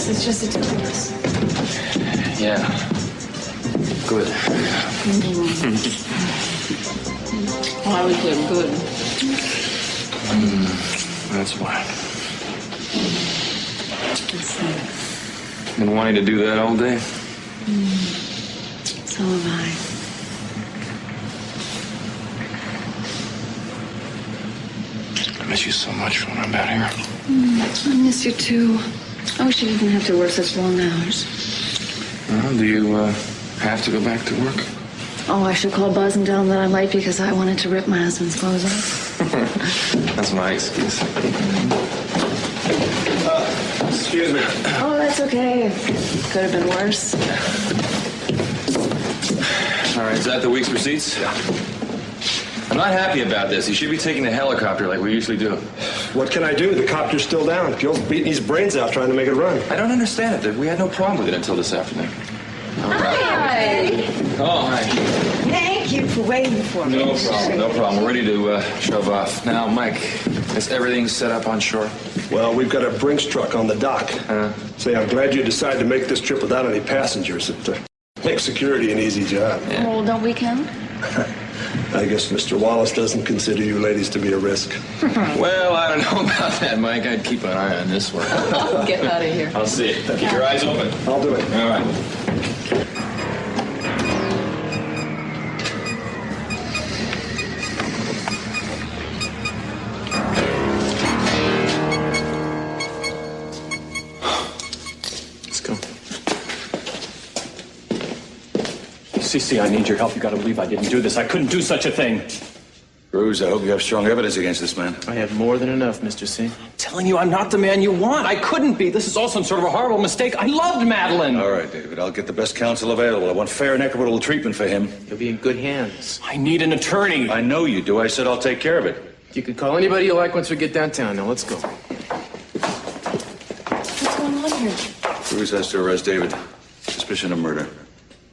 guess it's just the two of us. Yeah. Good. Why was it good? That's why. Been wanting to do that all day. So have I. I miss you so much when I'm out here. I miss you too. I wish you didn't have to work such long hours. Do you have to go back to work? Oh, I should call Buzz and tell him that I'm late because I wanted to rip my husband's clothes off. That's my excuse. Excuse me. Oh, that's okay. Could have been worse. All right, is that the week's receipts? Yeah. I'm not happy about this. He should be taking the helicopter like we usually do. What can I do? The copter's still down. Gil's beating his brains out trying to make it run. I don't understand it. We had no problem with it until this afternoon. Hi. Oh, hi. Thank you for waiting for me. No problem, no problem. We're ready to shove off. Now, Mike, is everything set up on shore? Well, we've got a Brinks truck on the dock. Say, I'm glad you decided to make this trip without any passengers. It makes security an easy job. Yeah. Well, don't we count? I guess Mr. Wallace doesn't consider you ladies to be a risk. Well, I don't know about that, Mike. I'd keep an eye on this one. Get out of here. I'll see it. Keep your eyes open. I'll do it. All right. Cece, I need your help. You gotta believe I didn't do this. I couldn't do such a thing. Cruz, I hope you have strong evidence against this man. I have more than enough, Mr. C. I'm telling you, I'm not the man you want. I couldn't be. This is all some sort of a horrible mistake. I loved Madeline. All right, David. I'll get the best counsel available. I want fair and equitable treatment for him. You'll be in good hands. I need an attorney. I know you do. I said I'll take care of it. You can call anybody you like once we get downtown. Now, let's go. What's going on here? Cruz has to arrest David. Suspicion of murder.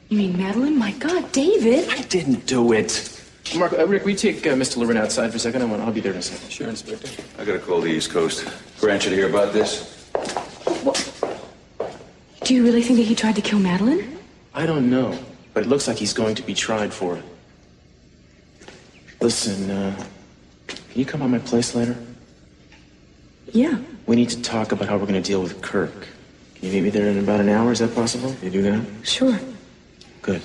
You mean Madeline? My God, David. I didn't do it. Mark, Rick, will you take Mr. Loren outside for a second? I'll be there in a second. Sure, Inspector. I gotta call the East Coast. Grant you to hear about this. What? Do you really think that he tried to kill Madeline? I don't know, but it looks like he's going to be tried for it. Listen, can you come by my place later? Yeah. We need to talk about how we're going to deal with Kirk. Can you meet me there in about an hour? Is that possible? Can you do that? Sure. Good.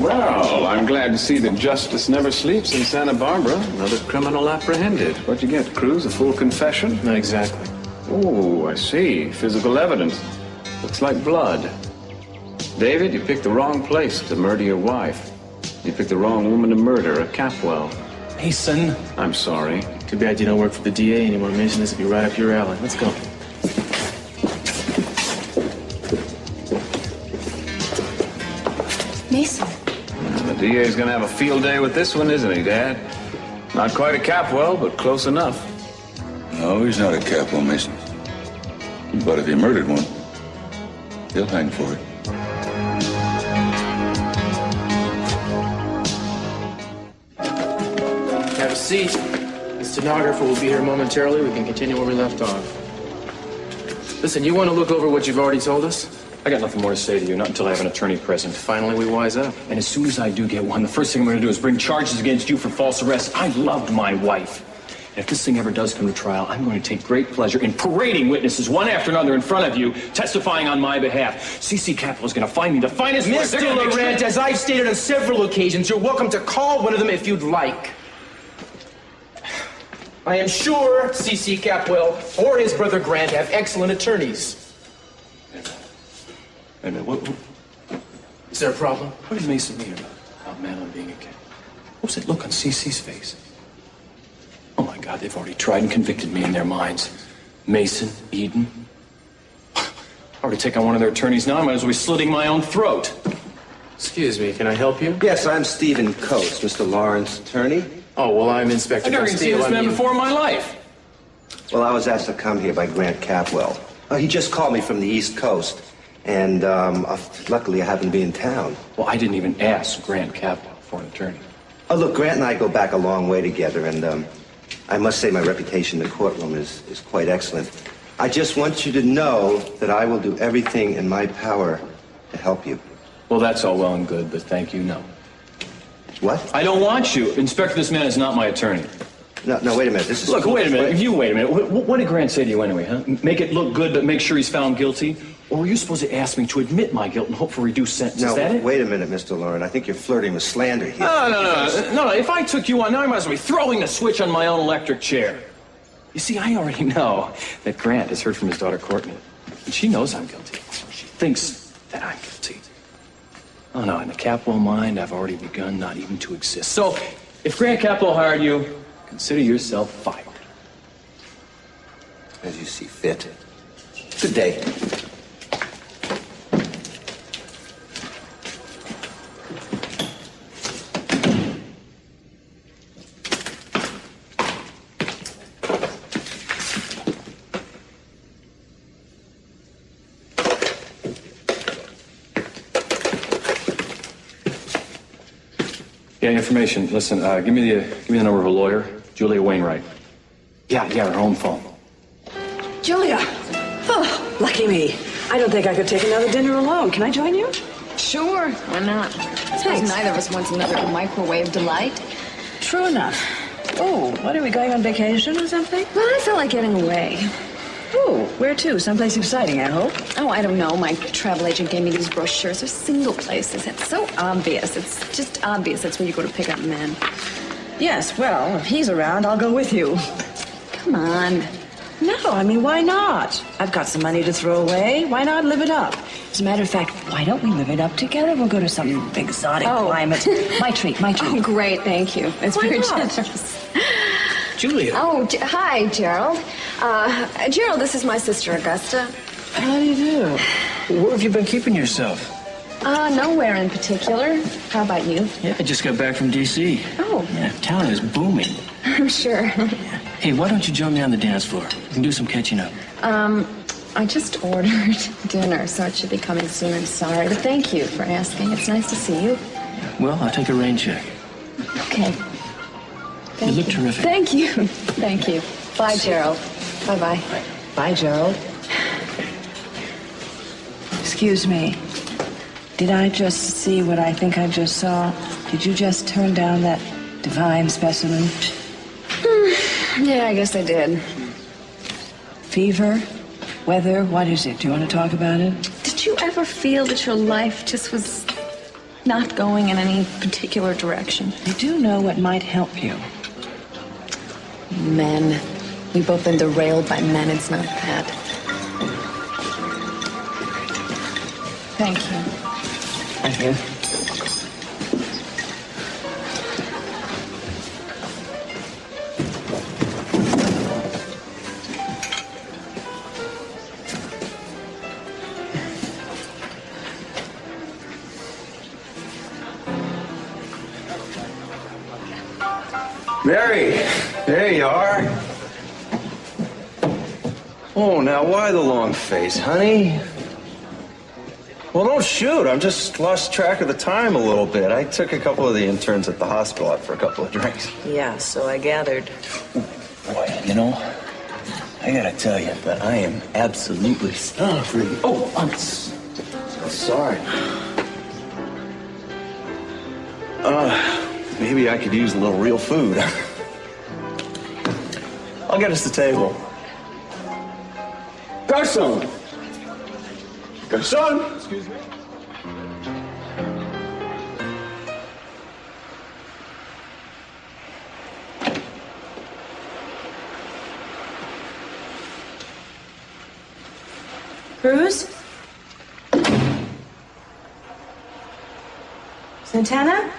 Well, I'm glad to see that justice never sleeps in Santa Barbara. Another criminal apprehended. What'd you get, Cruz? A full confession? Not exactly. Oh, I see. Physical evidence. Looks like blood. David, you picked the wrong place to murder your wife. You picked the wrong woman to murder, a Capwell. Mason. I'm sorry. Too bad you don't work for the DA anymore, Mason. This would be right up your alley. Let's go. Mason. The DA's gonna have a field day with this one, isn't he, Dad? Not quite a Capwell, but close enough. No, he's not a Capwell, Mason. But if he murdered one, he'll hang for it. Have a seat. The stenographer will be here momentarily. We can continue where we left off. Listen, you want to look over what you've already told us? I got nothing more to say to you, not until I have an attorney present. Finally, we wise up. And as soon as I do get one, the first thing I'm going to do is bring charges against you for false arrest. I loved my wife. And if this thing ever does come to trial, I'm going to take great pleasure in parading witnesses one after another in front of you, testifying on my behalf. C.C. Capwell is going to find me the finest lawyer. Mr. Laurent, as I've stated on several occasions, you're welcome to call one of them if you'd like. I am sure C.C. Capwell or his brother Grant have excellent attorneys. Wait a minute, what Is there a problem? did Mason mean about Madeline being a kid? What was that look on C.C.'s face? Oh, my God, they've already tried and convicted me in their minds. Mason, Eden. I were to take on one of their attorneys now, I might as well be slitting my own throat. Excuse me, can I help you? Yes, I'm Stephen Coates, Mr. Lawrence' attorney. Oh, well, I'm Inspector I've never even seen this man before in my life. Well, I was asked to come here by Grant Capwell. He just called me from the East Coast, and luckily I happened to be in town. Well, I didn't even ask Grant Capwell for an attorney. Oh, look, Grant and I go back a long way together, and I must say my reputation in the courtroom is quite excellent. I just want you to know that I will do everything in my power to help you. Well, that's all well and good, but thank you, no. What? I don't want you. Inspector, this man is not my attorney. No, wait a minute. This is... Look, wait a minute. You wait a minute. What did Grant say to you anyway, huh? Make it look good, but make sure he's found guilty? Or were you supposed to ask me to admit my guilt and hope for a reduced sentence? No, is that it? wait a minute, Mr. Lauren. I think you're flirting with slander here. No. If I took you on, now I might as well be throwing the switch on my own electric chair. You see, I already know that Grant has heard from his daughter, Courtney. And she knows I'm guilty. She thinks that I'm guilty. Oh, no, in the Capwell mind, I've already begun not even to exist. So, if Grant Capwell hired you, consider yourself fired. As you see fit. Good day. Yeah, information. Listen, give me the number of a lawyer, Julia Wainwright. Yeah, her home phone. Julia! Oh, lucky me. I don't think I could take another dinner alone. Can I join you? Sure, why not? I suppose neither of us wants another microwave delight. True enough. Oh, what, are we going on vacation or something? Well, I feel like getting away. Oh, where to? Someplace exciting, I hope. Oh, I don't know. My travel agent gave me these brochures. They're single places. It's so obvious. It's just obvious that's where you go to pick up men. Yes, well, if he's around, I'll go with you. Come on. No, I mean, why not? I've got some money to throw away. Why not live it up? As a matter of fact, why don't we live it up together? We'll go to some exotic climate. My treat. Oh, great. Thank you. That's Why very not? generous. Julia. Oh, hi, Gerald. Gerald, this is my sister, Augusta. How do you do? Where have you been keeping yourself? Nowhere in particular. How about you? Yeah, I just got back from D.C. Oh. Yeah, town is booming. I'm sure. Hey, why don't you join me on the dance floor? We can do some catching up. I just ordered dinner, so it should be coming soon. I'm sorry, but thank you for asking. It's nice to see you. Well, I'll take a rain check. Okay. You look terrific. Thank you. Thank you. Bye, Gerald. Bye-bye. Bye, Gerald. Excuse me. Did I just see what I think I just saw? Did you just turn down that divine specimen? Yeah, I guess I did. Fever? Weather? What is it? Do you want to talk about it? Did you ever feel that your life just was not going in any particular direction? I do know what might help you. Men. We've both been derailed by men. It's not that. Thank you. Thank you. Mary, there you are. Oh, now why the long face, honey? Well, don't shoot. I'm just lost track of the time a little bit. I took a couple of the interns at the hospital out for a couple of drinks. Yeah, so I gathered. Boy, you know, I gotta tell you, but I am absolutely stunned for you. Oh, I'm so sorry. Maybe I could use a little real food. I'll get us the table. Garçon! Garçon! Excuse me. Cruz? Santana?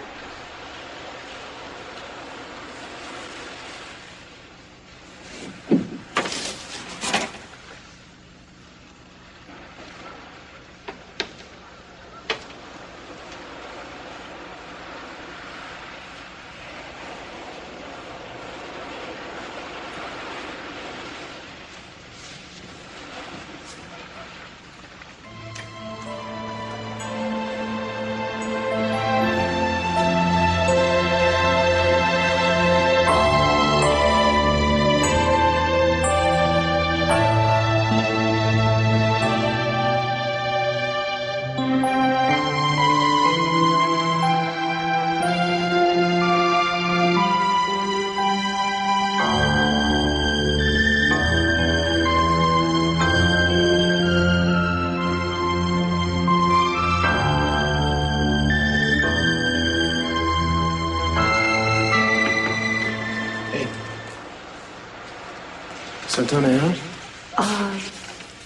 Santana out?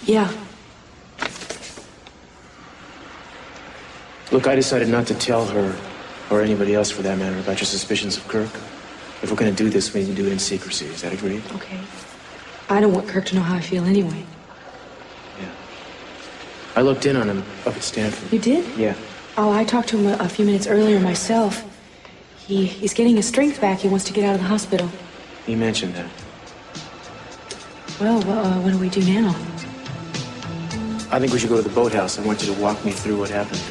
Yeah. Look, I decided not to tell her, or anybody else for that matter, about your suspicions of Kirk. If we're going to do this, we need to do it in secrecy. Is that agreed? Okay. I don't want Kirk to know how I feel anyway. I looked in on him up at Stanford. You did? Yeah. Oh, I talked to him a few minutes earlier myself. He's getting his strength back. He wants to get out of the hospital. He mentioned that. Well, what do we do now? I think we should go to the boathouse. I want you to walk me through what happened.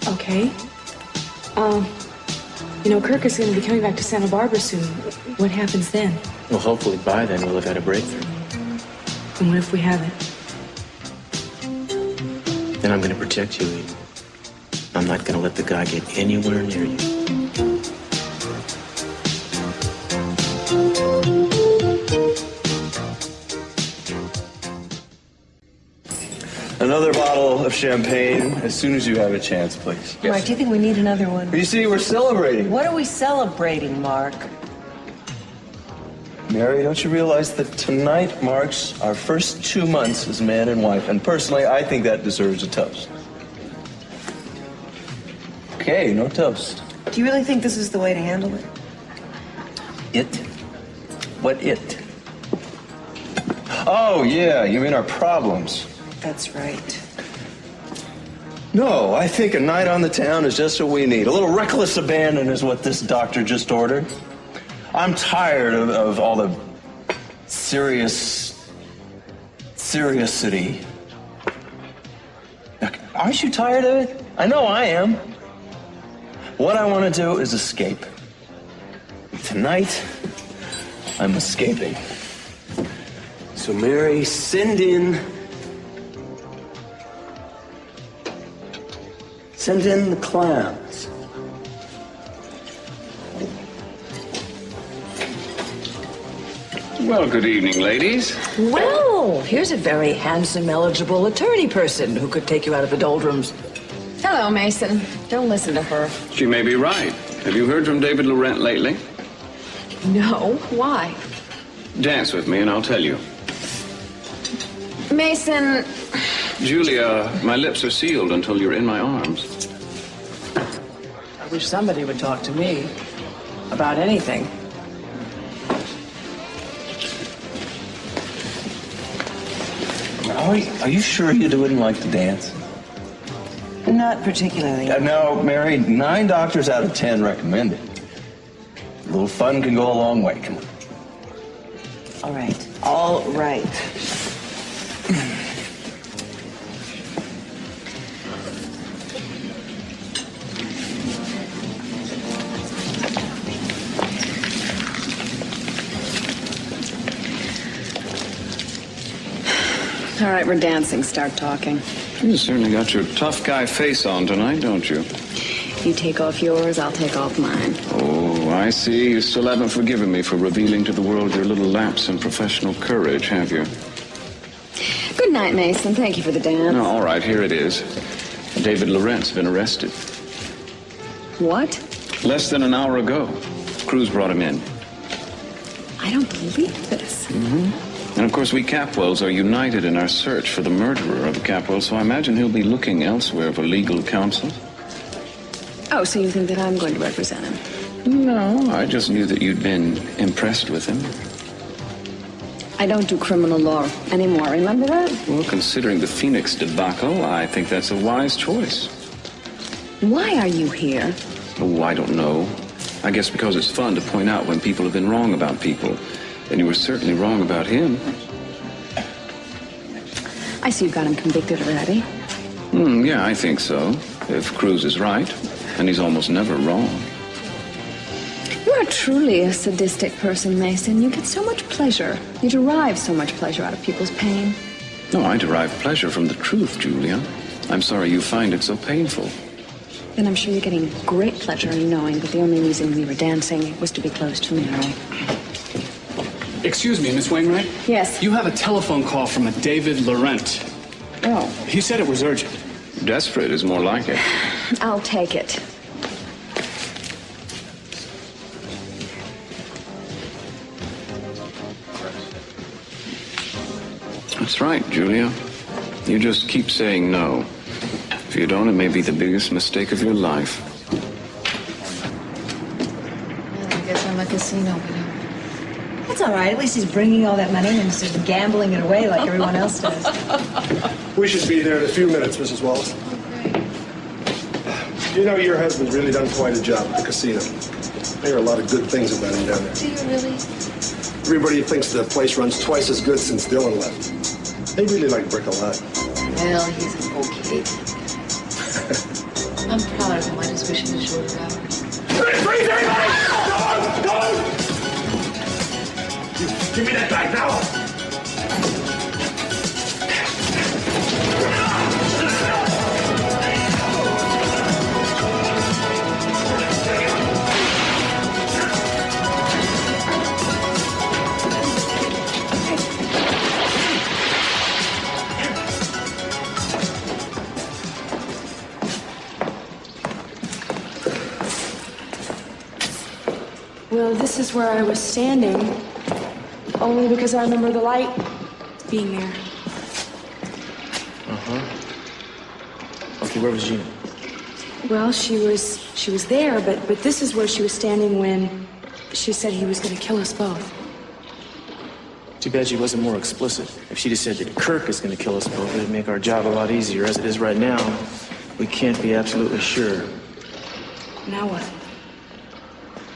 Okay. Kirk is going to be coming back to Santa Barbara soon. What happens then? Well, hopefully by then we'll have had a breakthrough. And what if we haven't? Then I'm going to protect you, Eden. I'm not going to let the guy get anywhere near you. Another bottle of champagne as soon as you have a chance, please. Mark, do you think we need another one? You see, we're celebrating. What are we celebrating, Mark? Mary, don't you realize that tonight marks our first 2 months as man and wife? And personally, I think that deserves a toast. Okay, no toast. Do you really think this is the way to handle it? It? What it? Oh, yeah, you mean our problems. That's right. No, I think a night on the town is just what we need. A little reckless abandon is what this doctor just ordered. I'm tired of all the seriousity. Aren't you tired of it? I know I am. What I want to do is escape. Tonight, I'm escaping. So, Mary, send in the clowns. Well, good evening, ladies. Well, here's a very handsome, eligible attorney person who could take you out of the doldrums. Hello, Mason. Don't listen to her. She may be right. Have you heard from David Laurent lately? No. Why? Dance with me and I'll tell you. Mason. Julia, my lips are sealed until you're in my arms. I wish somebody would talk to me about anything. Are you sure you wouldn't like to dance? Not particularly. No, Mary, 9 doctors out of 10 recommend it. A little fun can go a long way. Come on. All right. All right. All right, we're dancing. Start talking. You certainly got your tough guy face on tonight, don't you? You take off yours, I'll take off mine. Oh, I see. You still haven't forgiven me for revealing to the world your little lapse in professional courage, have you? Good night, Mason. Thank you for the dance. No, all right, here it is. David Laurent's been arrested. What? Less than an hour ago. Cruz brought him in. I don't believe this. And of course, we Capwells are united in our search for the murderer of Capwell, so I imagine he'll be looking elsewhere for legal counsel. Oh, so you think that I'm going to represent him? No, I just knew that you'd been impressed with him. I don't do criminal law anymore, remember that? Well, considering the Phoenix debacle, I think that's a wise choice. Why are you here? Oh, I don't know. I guess because it's fun to point out when people have been wrong about people. And you were certainly wrong about him. I see you got him convicted already. Yeah, I think so. If Cruz is right. And he's almost never wrong. You are truly a sadistic person, Mason. You get so much pleasure. You derive so much pleasure out of people's pain. No, I derive pleasure from the truth, Julia. I'm sorry you find it so painful. Then I'm sure you're getting great pleasure in knowing that the only reason we were dancing was to be close to Mary. Excuse me, Miss Wainwright? Yes? You have a telephone call from a David Laurent. Oh. He said it was urgent. Desperate is more like it. I'll take it. That's right, Julia. You just keep saying no. If you don't, it may be the biggest mistake of your life. I guess I'm a casino widow. That's all right. At least he's bringing all that money and instead of gambling it away like everyone else does. We should be there in a few minutes, Mrs. Wallace. You know, your husband's really done quite a job at the casino. I hear a lot of good things about him down there. Do you really? Everybody thinks the place runs twice as good since Dylan left. They really like Brick a lot. Well, he's an okay kid. I'm proud of him. I just wish he was shorter hours. Freeze, everybody! Don't! Give me that guy now! Well, this is where I was standing, only because I remember the light being there. Okay, where was Gina? Well, she was there, but this is where she was standing when she said he was going to kill us both. Too bad she wasn't more explicit. If she'd have said that Kirk is going to kill us both, it'd make our job a lot easier. As it is right now, we can't be absolutely sure. Now what?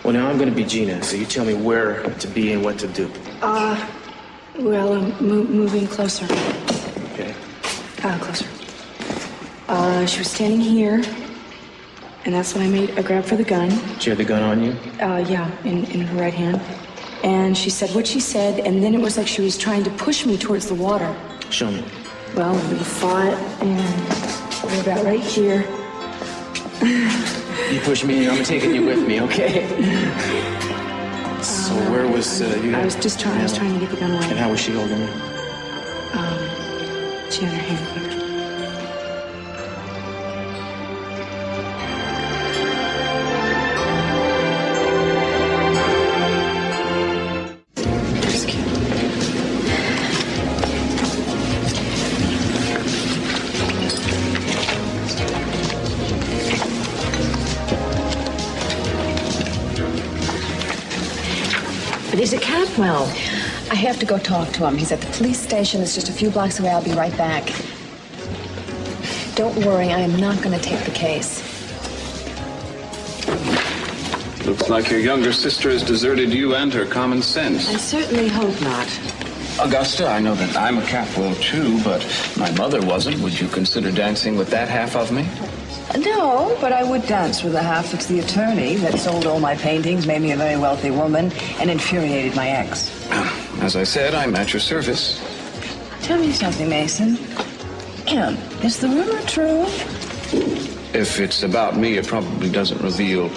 Well, now I'm going to be Gina, so you tell me where to be and what to do. Well, I'm moving closer. Okay. Closer. She was standing here, and that's when I grabbed for the gun. She had the gun on you? Yeah, in her right hand. And she said what she said, and then it was like she was trying to push me towards the water. Show me. Well, we fought, and we're about right here. You push me, I'm taking you with me, okay? So where was you? I was trying to get the gun away. And how was she holding it? She had her hand here. But is it Capwell? I have to go talk to him. He's at the police station. It's just a few blocks away. I'll be right back. Don't worry, I am not going to take the case. Looks like your younger sister has deserted you and her common sense. I certainly hope not. Augusta, I know that I'm a Capwell too, but my mother wasn't. Would you consider dancing with that half of me? No, but I would dance with the half that's the attorney that sold all my paintings, made me a very wealthy woman, and infuriated my ex. As I said, I'm at your service. Tell me something, Mason. Is the rumor true? If it's about me, it probably doesn't reveal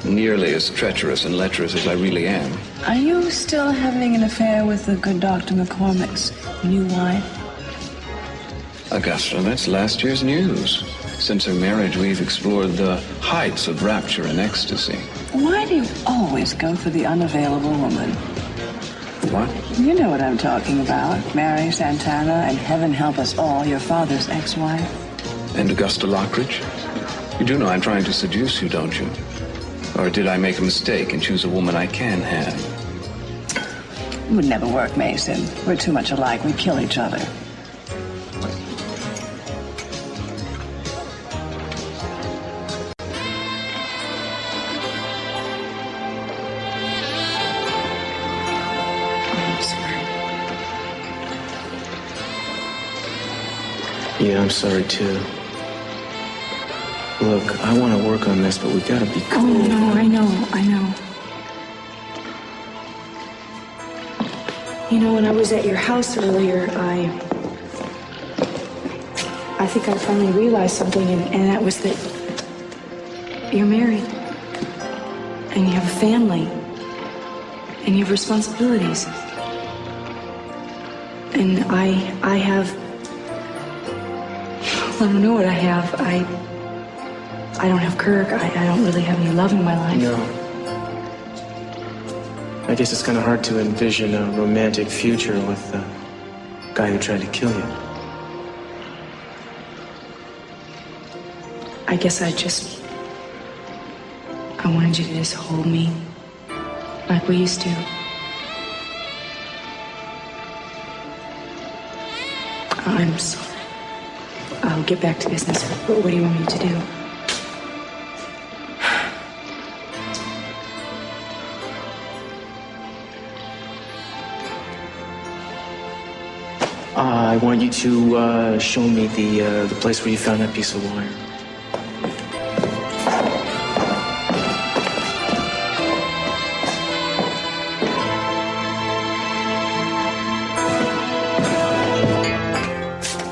nearly as treacherous and lecherous as I really am. Are you still having an affair with the good Dr. McCormick's new wife? Augusta, that's last year's news. Since her marriage, we've explored the heights of rapture and ecstasy. Why do you always go for the unavailable woman? What? You know what I'm talking about. Mary Santana, and heaven help us all, your father's ex-wife. And Augusta Lockridge? You do know I'm trying to seduce you, don't you? Or did I make a mistake and choose a woman I can have? It would never work, Mason. We're too much alike. We kill each other. Yeah, I'm sorry too. Look, I want to work on this, but we gotta be cool. Oh, no, I know. You know, when I was at your house earlier, I think I finally realized something, and that was that you're married, and you have a family, and you have responsibilities. And I have, I don't know what I have. I don't have Kirk. I don't really have any love in my life. No. I guess it's kind of hard to envision a romantic future with guy who tried to kill you. I guess I wanted you to just hold me like we used to. I'm sorry. I'll get back to business. What do you want me to do? I want you to show me the place where you found that piece of wire.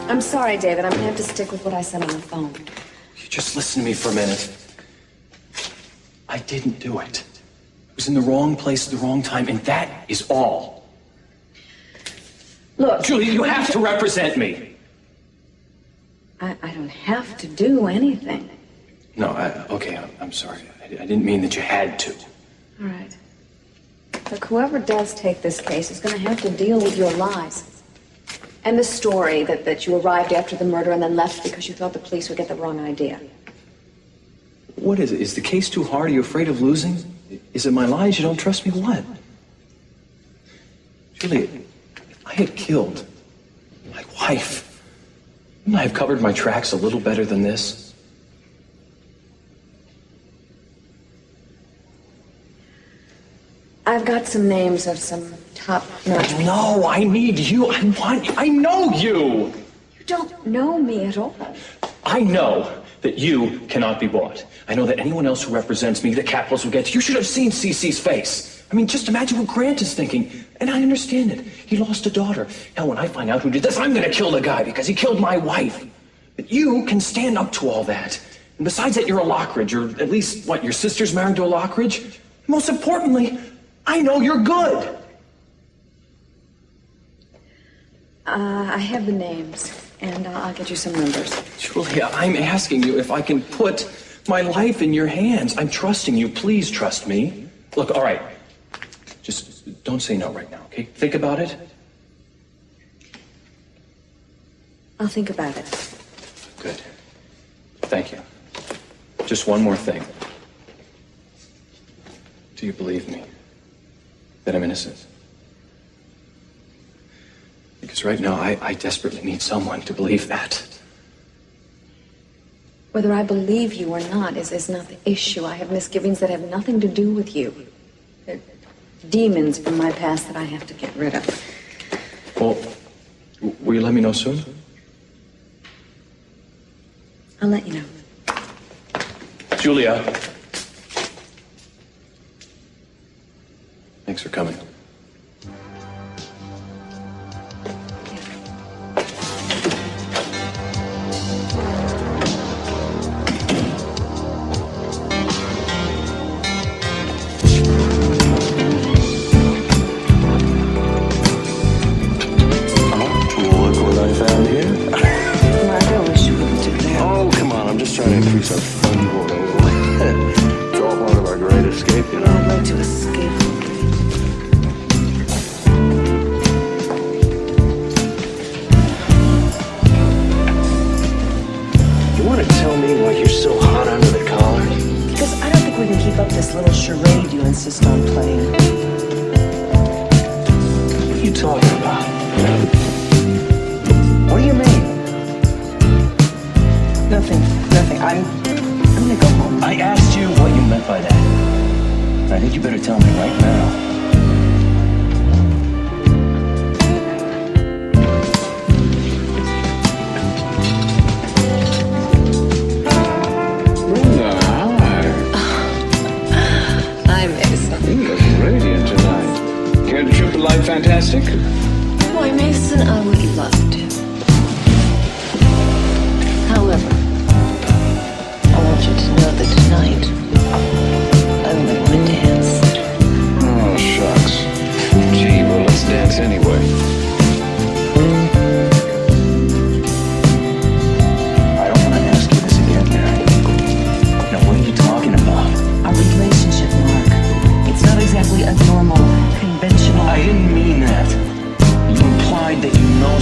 I'm sorry, David. I'm gonna have to stick with what I said on the phone. You just listen to me for a minute. I didn't do it. I was in the wrong place at the wrong time, and that is all. Look, Julia, you have to represent me. I don't have to do anything. No, okay, I'm sorry. I didn't mean that you had to. All right. Look, whoever does take this case is gonna have to deal with your lies. And the story that you arrived after the murder and then left because you thought the police would get the wrong idea. What is it? Is the case too hard? Are you afraid of losing? Is it my lies? You don't trust me? What? Julia, if I had killed my wife, wouldn't I have covered my tracks a little better than this? I've got some names of some top-notch. No, I need you. I know you. You don't know me at all. I know that you cannot be bought. I know that anyone else who represents me, the Capitals will get. You should have seen CeCe's face. I mean, just imagine what Grant is thinking. And I understand it. He lost a daughter. Hell, when I find out who did this, I'm going to kill the guy because he killed my wife. But you can stand up to all that. And besides that, you're a Lockridge, or at least, what, your sister's married to a Lockridge? Most importantly, I know you're good. I have the names, and I'll get you some numbers. Julia, I'm asking you if I can put my life in your hands. I'm trusting you. Please trust me. Look, all right. Just don't say no right now, okay? Think about it. I'll think about it. Good. Thank you. Just one more thing. Do you believe me that I'm innocent? Because right now, I desperately need someone to believe that. Whether I believe you or not is not the issue. I have misgivings that have nothing to do with you. They're demons from my past that I have to get rid of. Well, will you let me know soon? I'll let you know. Julia. Thanks for coming. Trying to increase our fun vote. It's all part of our great escape, you know. I'd like to escape. You want to tell me why you're so hot under the collar? Because I don't think we can keep up this little charade you insist on playing. What are you talking about? What do you mean? Nothing. I'm gonna go home. I asked you what you meant by that. I think you better tell me right now. Hi, Mason. You look radiant tonight. Care to trip a light fantastic? Why, Mason, I would love to. However, I want you to know that tonight I only want to dance. Oh, shucks. Gee, well, let's dance anyway. I don't want to ask you this again, Mary. Now, what are you talking about? Our relationship, Mark. It's not exactly a normal, conventional. I didn't mean that. You implied that you know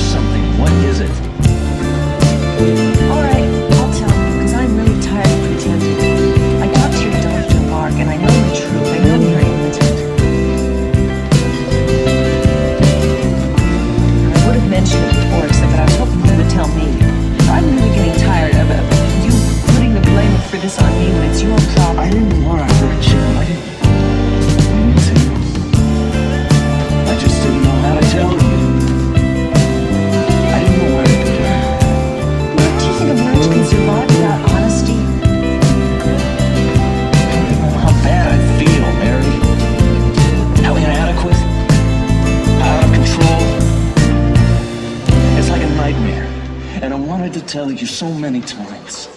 tell you so many times.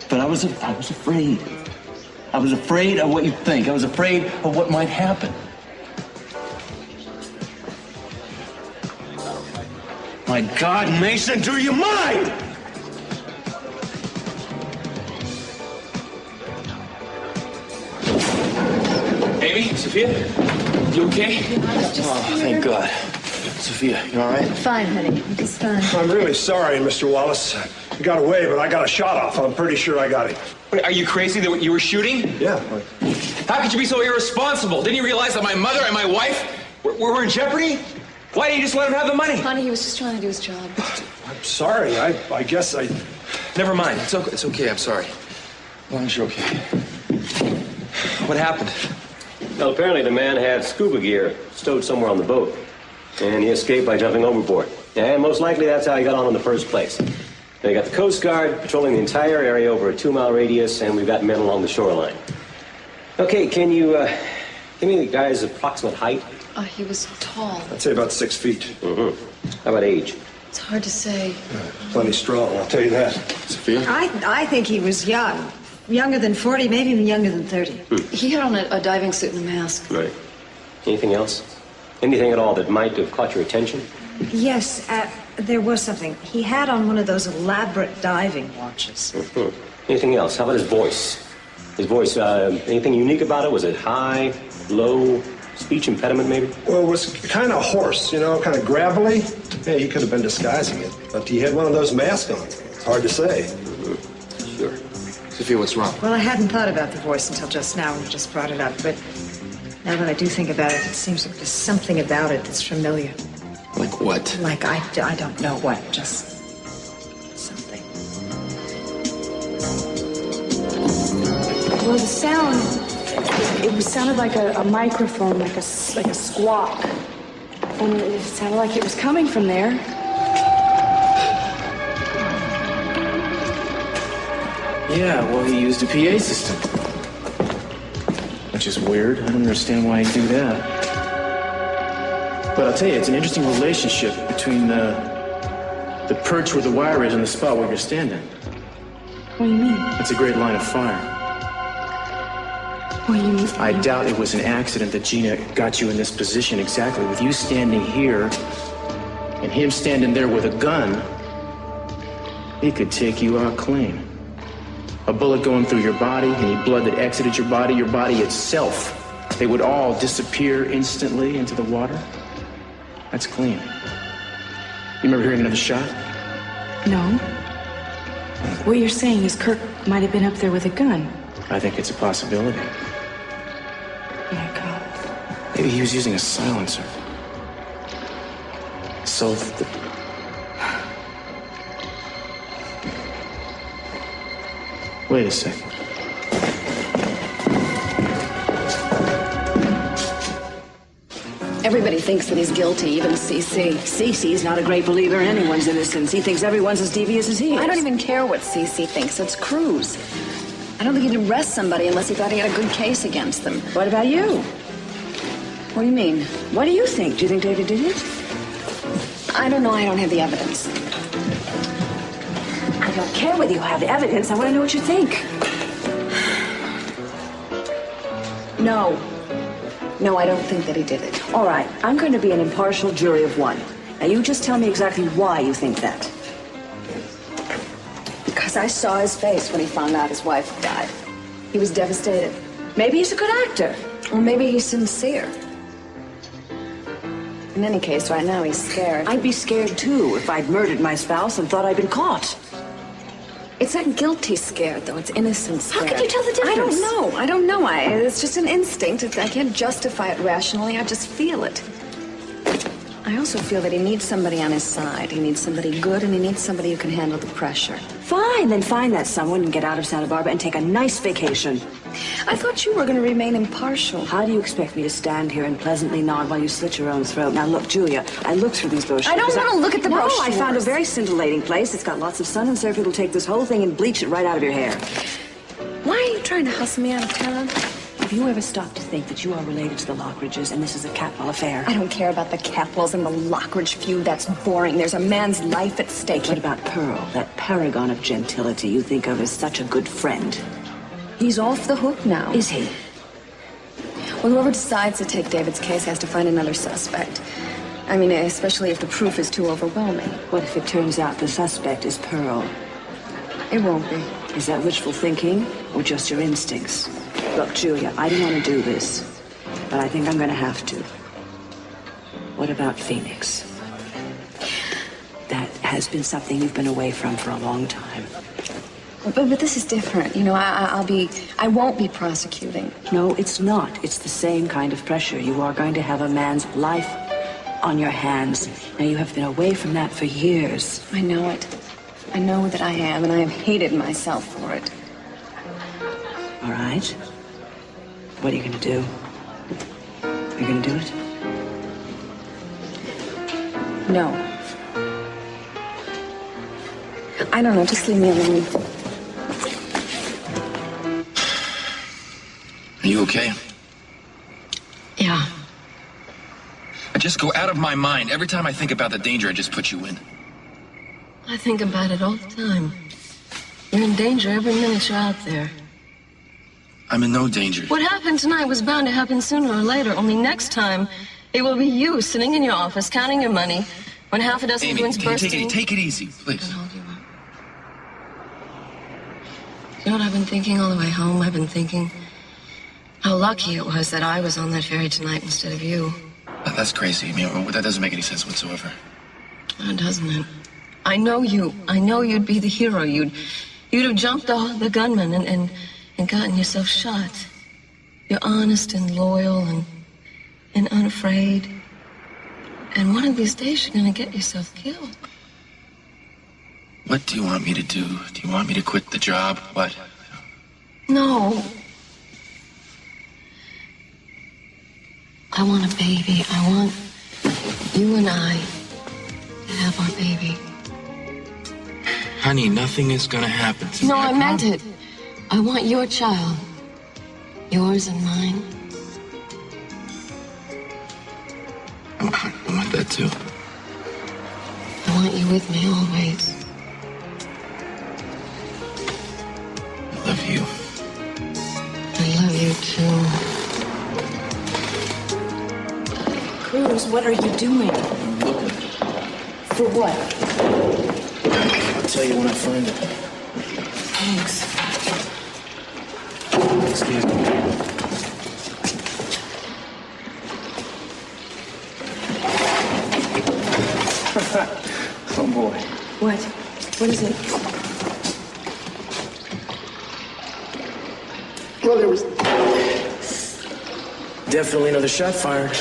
But I was afraid. I was afraid of what you think. I was afraid of what might happen. My God, Mason, do you mind? Amy, Sophia, you okay? Oh, thank God. Sophia, you all right? Fine, honey. He's fine. I'm really sorry, Mr. Wallace. He got away, but I got a shot off. I'm pretty sure I got him. Wait, are you crazy that you were shooting? Yeah. How could you be so irresponsible? Didn't you realize that my mother and my wife were in jeopardy? Why didn't you just let him have the money? Honey, he was just trying to do his job. I'm sorry. I guess I... Never mind. It's okay. I'm sorry. As long as you're okay. What happened? Well, apparently the man had scuba gear stowed somewhere on the boat, and he escaped by jumping overboard. And most likely that's how he got on in the first place. They got the Coast Guard patrolling the entire area over a 2-mile radius, and we've got men along the shoreline. Okay, can you give me the guy's approximate height? He was tall. I'd say about 6 feet. Mm-hmm. How about age? It's hard to say. Plenty strong, I'll tell you that. Sophia? I think he was young. Younger than 40, maybe even younger than 30. He had on a diving suit and a mask. Right. Anything else? Anything at all that might have caught your attention? Yes, there was something. He had on one of those elaborate diving watches. Mm-hmm. Anything else? How about his voice? His voice, anything unique about it? Was it high, low, speech impediment maybe? Well, it was kind of hoarse, you know, kind of gravelly. Yeah, he could have been disguising it, but he had one of those masks on. It's hard to say. Mm-hmm. Sure. Sophia, what's wrong? Well, I hadn't thought about the voice until just now when you just brought it up, but now that I do think about it, it seems like there's something about it that's familiar. Like what? Like, I don't know what, just something. Well, the sound, it sounded like a microphone, like a squawk. And it sounded like it was coming from there. Yeah, well, he used a PA system. Which is weird. I don't understand why he'd do that. But I'll tell you, it's an interesting relationship between the perch where the wire is and the spot where you're standing. What do you mean? It's a great line of fire. What do you mean? I doubt it was an accident that Gina got you in this position exactly. With you standing here and him standing there with a gun, he could take you out clean. A bullet going through your body, any blood that exited your body itself, they would all disappear instantly into the water. That's clean. You remember hearing another shot? No. What you're saying is Kirk might have been up there with a gun. I think it's a possibility. My God. Maybe he was using a silencer. So wait a second. Everybody thinks that he's guilty, even CC. CC's not a great believer in anyone's innocence. He thinks everyone's as devious as he is. I don't even care what CC thinks. It's Cruz. I don't think he'd arrest somebody unless he thought he had a good case against them. What about you? What do you mean? What do you think? Do you think David did it? I don't know. I don't have the evidence. I don't care whether you have the evidence. I want to know what you think. No. No, I don't think that he did it. All right. I'm going to be an impartial jury of one. Now, you just tell me exactly why you think that. Because I saw his face when he found out his wife died. He was devastated. Maybe he's a good actor. Or maybe he's sincere. In any case, right now he's scared. I'd be scared, too, if I'd murdered my spouse and thought I'd been caught. It's not guilty scared, though. It's innocent scared. How can you tell the difference? I don't know. It's just an instinct. I can't justify it rationally. I just feel it. I also feel that he needs somebody on his side. He needs somebody good, and he needs somebody who can handle the pressure. Fine, then find that someone and get out of Santa Barbara and take a nice vacation. I thought you were going to remain impartial. How do you expect me to stand here and pleasantly nod while you slit your own throat? Now, look, Julia, I looked through these brochures. I don't want to look at the brochures. No, I found a very scintillating place. It's got lots of sun and surf. It'll take this whole thing and bleach it right out of your hair. Why are you trying to hustle me out of town? have you ever stopped to think that you are related to the Lockridges and this is a Catwell affair? I don't care about the Catwells and the Lockridge feud. That's boring. There's a man's life at stake. What about Pearl, that paragon of gentility you think of as such a good friend? He's off the hook now. Is he? Well, whoever decides to take David's case has to find another suspect. I mean, especially if the proof is too overwhelming. What if it turns out the suspect is Pearl? It won't be. Is that wishful thinking or just your instincts? Look, Julia, I don't want to do this, but I think I'm going to have to. What about Phoenix? That has been something you've been away from for a long time. But this is different. You know, I won't be prosecuting. No, it's not. It's the same kind of pressure. You are going to have a man's life on your hands. Now, you have been away from that for years. I know it. I know that I am, and I have hated myself for it. All right. What are you going to do? Are you going to do it? No. I don't know. Just leave me alone. Are you okay? Yeah. I just go out of my mind every time I think about the danger I just put you in. I think about it all the time. You're in danger every minute you're out there. I'm in no danger. What happened tonight was bound to happen sooner or later, only next time it will be you sitting in your office counting your money when half a dozen Amy, goons burst in. take it easy, please. You know what I've been thinking all the way home? I've been thinking how lucky it was that I was on that ferry tonight instead of you. That's crazy. I mean, that doesn't make any sense whatsoever. Doesn't it? I know you. I know you'd be the hero. You'd have jumped the gunman and gotten yourself shot. You're honest and loyal and unafraid. And one of these days you're gonna get yourself killed. What do you want me to do? Do you want me to quit the job? What? No. I want a baby. I want you and I to have our baby. Honey, nothing is gonna happen to me. No, I meant it. I want your child. Yours and mine. I want that too. I want you with me always. I love you. I love you too. Cruz, what are you doing? I'm looking. For what? I'll tell you when I find it. Thanks. Excuse me. Oh, boy. What? What is it? Well, there was definitely another shot fired.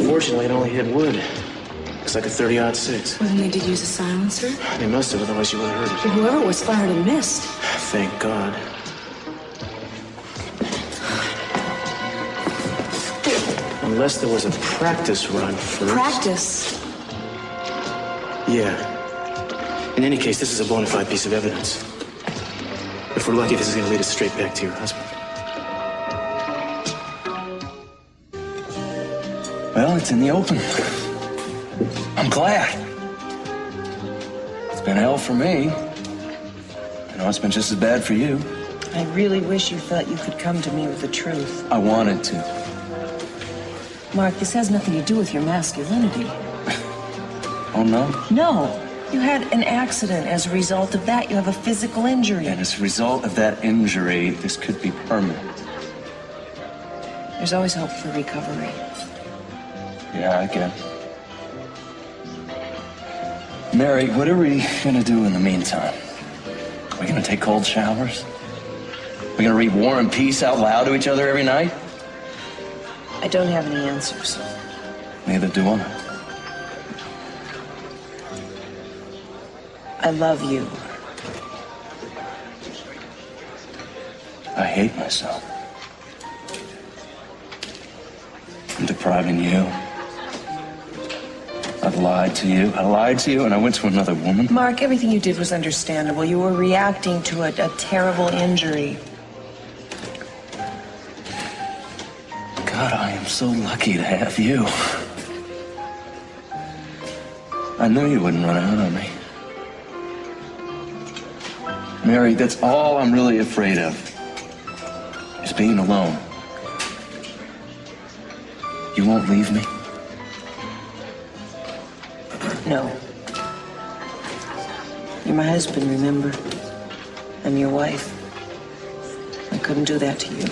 Fortunately, it only hit wood. It's like a 30-06. Well, then they did use a silencer? They must have, otherwise you would have heard it. Well, whoever it was fired and missed. Thank God. Unless there was a practice run first. Practice? Yeah. In any case, this is a bona fide piece of evidence. If we're lucky, this is going to lead us straight back to your husband. Well, it's in the open. I'm glad. It's been hell for me. I know it's been just as bad for you. I really wish you felt you could come to me with the truth. I wanted to. Mark, this has nothing to do with your masculinity. Oh, no? No. You had an accident. As a result of that, you have a physical injury. And as a result of that injury, this could be permanent. There's always hope for recovery. Yeah, I get it. Mary, what are we gonna do in the meantime? Are we gonna take cold showers? Are we gonna read War and Peace out loud to each other every night? I don't have any answers. Neither do I. I love you. I hate myself. I'm depriving you. I've lied to you. I lied to you and I went to another woman. Mark, everything you did was understandable. You were reacting to a terrible injury. God, I am so lucky to have you. I knew you wouldn't run out on me. Mary, that's all I'm really afraid of, is being alone. You won't leave me? No. You're my husband, remember? I'm your wife. I couldn't do that to you.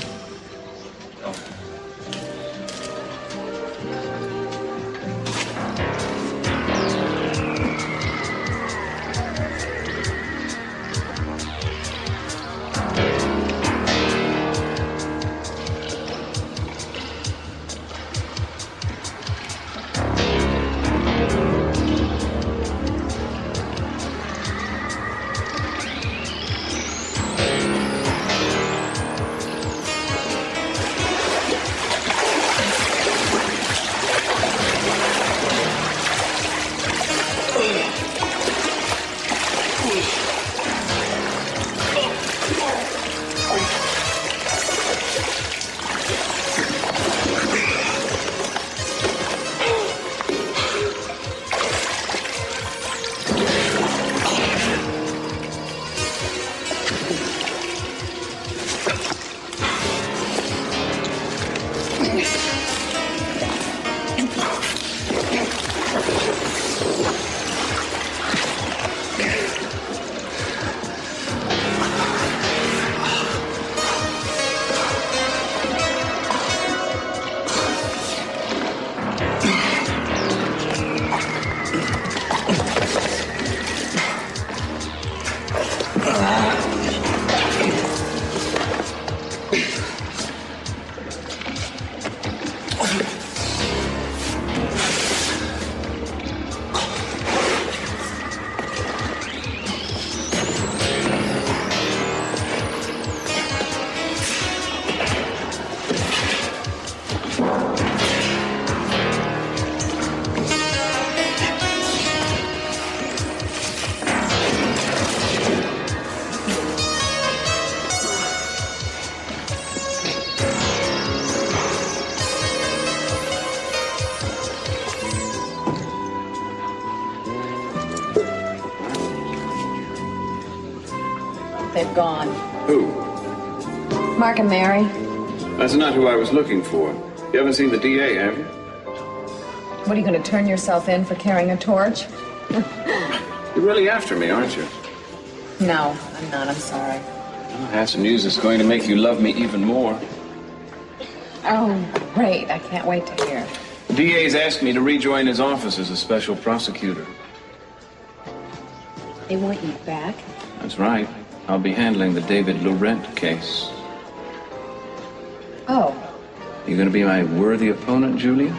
They've gone. Who? Mark and Mary. That's not who I was looking for. You haven't seen the DA, have you? What, are you going to turn yourself in for carrying a torch? You're really after me, aren't you? No, I'm not. I'm sorry. I have some news that's going to make you love me even more. Oh, great. I can't wait to hear. The DA's asked me to rejoin his office as a special prosecutor. They want you back? That's right. I'll be handling the David Laurent case. Oh. You going to be my worthy opponent, Julia?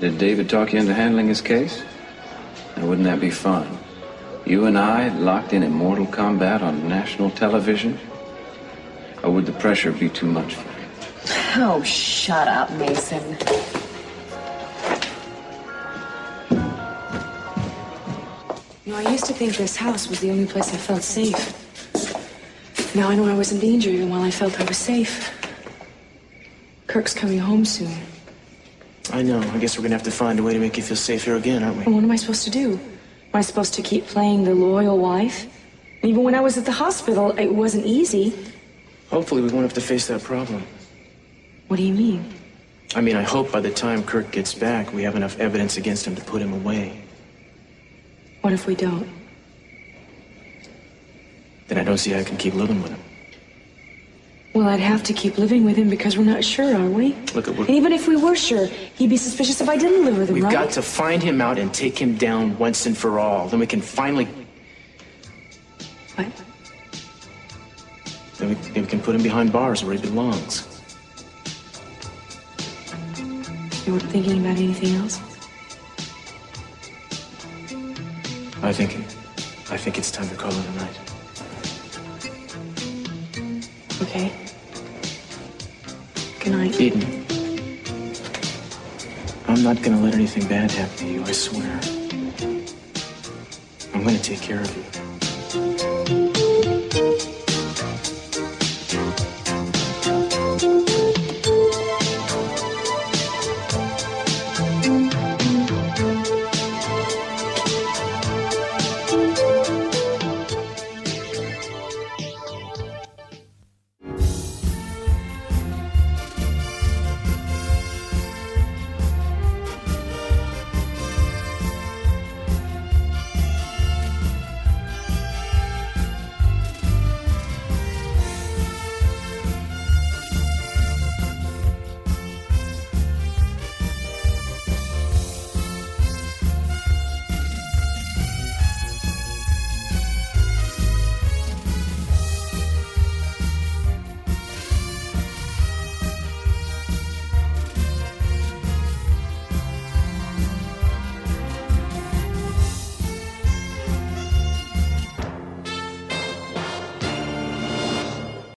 Did David talk you into handling his case? Now, wouldn't that be fun? You and I locked in mortal combat on national television? Or would the pressure be too much for you? Oh, shut up, Mason. You know, I used to think this house was the only place I felt safe. Now I know I was in danger even while I felt I was safe. Kirk's coming home soon. I know. I guess we're gonna have to find a way to make you feel safe here again, aren't we? Well, what am I supposed to do? Am I supposed to keep playing the loyal wife? Even when I was at the hospital, it wasn't easy. Hopefully we won't have to face that problem. What do you mean? I mean, I hope by the time Kirk gets back, we have enough evidence against him to put him away. What if we don't? Then I don't see how I can keep living with him. Well, I'd have to keep living with him because we're not sure, are we? Look, And even if we were sure, he'd be suspicious if I didn't live with him, we've right? got to find him out and take him down once and for all. Then we can finally... What? Then we can put him behind bars where he belongs. You weren't thinking about anything else? I think it's time to call it a night. Okay. Good night. Eden, I'm not gonna let anything bad happen to you, I swear. I'm gonna take care of you.